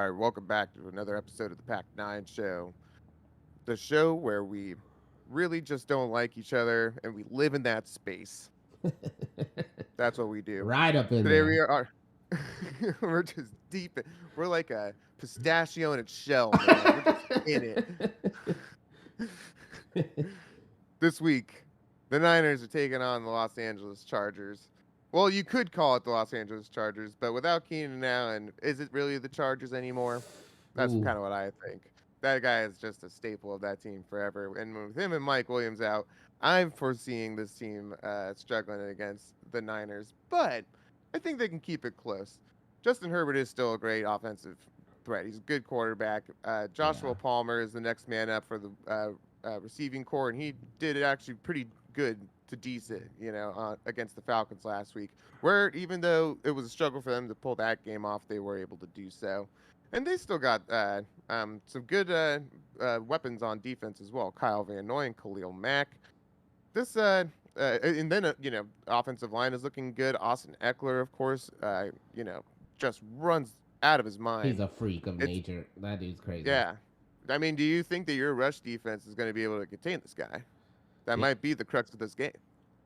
All right, welcome back to another episode of the Pack 9 Show. The show where we really just don't like each other and we live in that space. That's what we do. Right up in Today we there. are we're just deep we're like a pistachio in its shell, man. We're just in it. This week, the Niners are taking on the Los Angeles Chargers. Well, you could call it the Los Angeles Chargers, but without Keenan Allen, is it really the Chargers anymore? That's Ooh, kind of what I think. That guy is just a staple of that team forever. And with him and Mike Williams out, I'm foreseeing this team struggling against the Niners, but I think they can keep it close. Justin Herbert is still a great offensive threat. He's a good quarterback. yeah. Joshua Palmer is the next man up for the receiving core, and he did it actually pretty good to decent, against the Falcons last week. Where even though it was a struggle for them to pull that game off, they were able to do so. And they still got some good weapons on defense as well. Kyle Van Noy and Khalil Mack. This and then offensive line is looking good. Austin Eckler, of course, just runs out of his He's mind. a freak of It's nature. That dude's crazy. Yeah. I mean, do you think that your rush defense is going to be able to contain this guy? That Yeah, might be the crux of this game.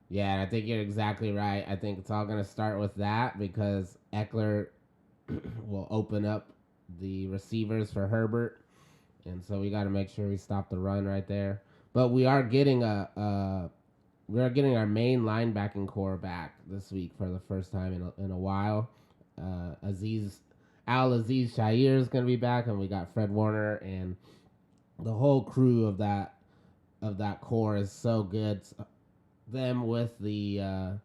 yeah, and I think you're exactly right. I think it's all going to start with that because Eckler will open up the receivers for Herbert, and so we got to make sure we stop the run right there. But we are getting our main linebacking core back this week for the first time in a while. Aziz Aziz Shair is going to be back, and we got Fred Warner, and the whole crew of that core is so good. Them with the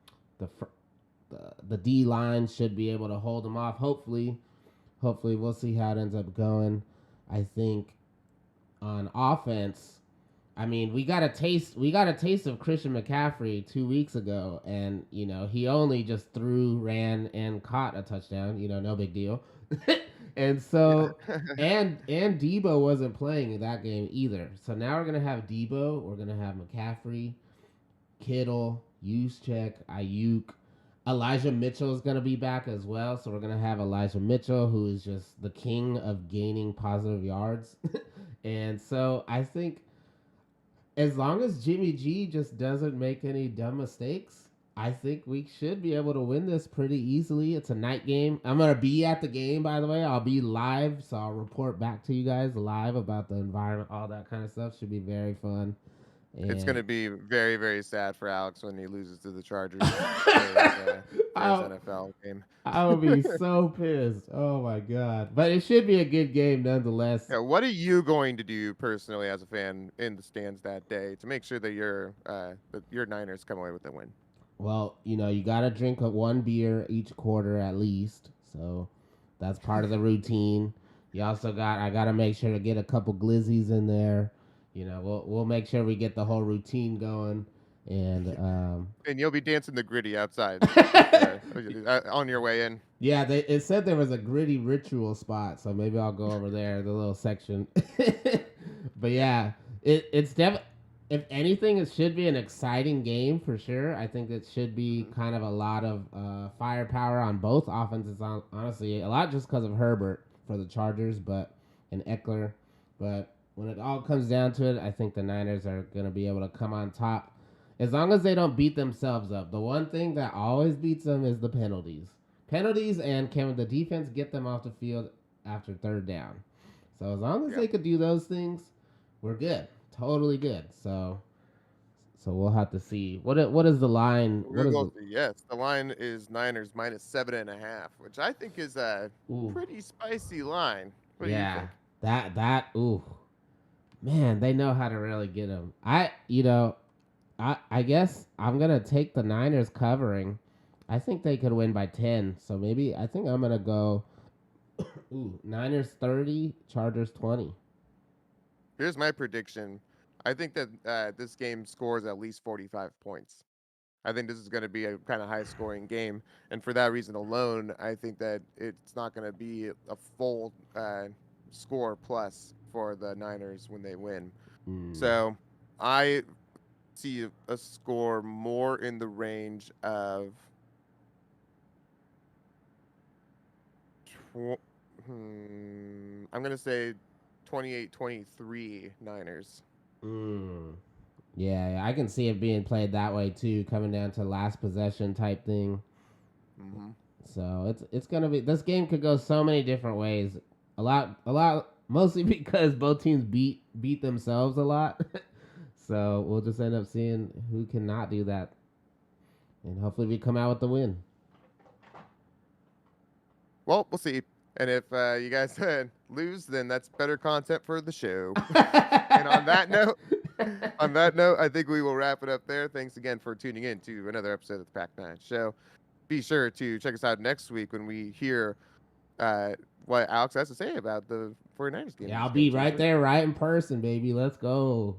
the D line should be able to hold them off. Hopefully we'll see how it ends up going. I think on offense, I mean, we got a taste of Christian McCaffrey 2 weeks ago, and he only just threw, ran, and caught a touchdown. No big deal. and Yeah. so, and Debo wasn't playing in that game either. So now we're gonna have Debo, we're gonna have McCaffrey, Kittle, Juszczyk, Ayuk. Elijah Mitchell is going to be back as well. So we're going to have Elijah Mitchell, who is just the king of gaining positive yards. and so I think as long as Jimmy G just doesn't make any dumb mistakes, I think we should be able to win this pretty easily. It's a night game. I'm going to be at the game, by the way. I'll be live. So I'll report back to you guys live about the environment, all that kind of stuff. Should be very fun. It's going And to be very, very sad for Alex when he loses to the Chargers for his first I, NFL game. I would be so pissed. Oh my god! But it should be a good game nonetheless. Yeah, what are you going to do personally as a fan in the stands that day to make sure that your Niners come away with a win? Well, you got to drink one beer each quarter at least, so that's part of the routine. You also I got to make sure to get a couple glizzies in there. We'll make sure we get the whole routine going, and And you'll be dancing the gritty outside on your way in. yeah, it said there was a gritty ritual spot, so maybe I'll go over there, the little section. but yeah, it's definitely. If anything, it should be an exciting game for sure. I think it should be Mhm. kind of a lot of firepower on both offenses. Honestly, a lot just because of Herbert for the Chargers, but and Eckler. But when it all comes down to it, I think the Niners are going to be able to come on top as long as they don't beat themselves up. The one thing that always beats them is the penalties, and can the defense get them off the field after third down? So as long as Yeah. they could do those things, we're good, totally good. So we'll have to see what is the line. What We is will the see. Yes, the line is Niners minus 7.5, which I think is a ooh pretty spicy line. What do you yeah think? that ooh man, they know how to really get them. I guess I'm gonna take the Niners covering. I think they could win by 10. So maybe I think I'm gonna go. Ooh, Niners 30, Chargers 20. Here's my prediction. I think that this game scores at least 45 points. I think this is going to be a kind of high scoring game. And for that reason alone, I think that it's not going to be a full score plus for the Niners when they win. Hmm. So I see a score more in the range of I'm gonna say 28-23 Niners. Mm. Yeah, I can see it being played that way too, coming down to last possession type thing. Mm-hmm. So it's gonna be, this game could go so many different ways. A lot, mostly because both teams beat themselves a lot. So we'll just end up seeing who cannot do that, and hopefully we come out with the win. Well, we'll see. And if you guys lose, then that's better content for the show. And on that note, I think we will wrap it up there. Thanks again for tuning in to another episode of the Pac 9 Show. Be sure to check us out next week when we hear what Alex has to say about the 49ers game. Yeah, I'll be right there, right in person, baby. Let's go.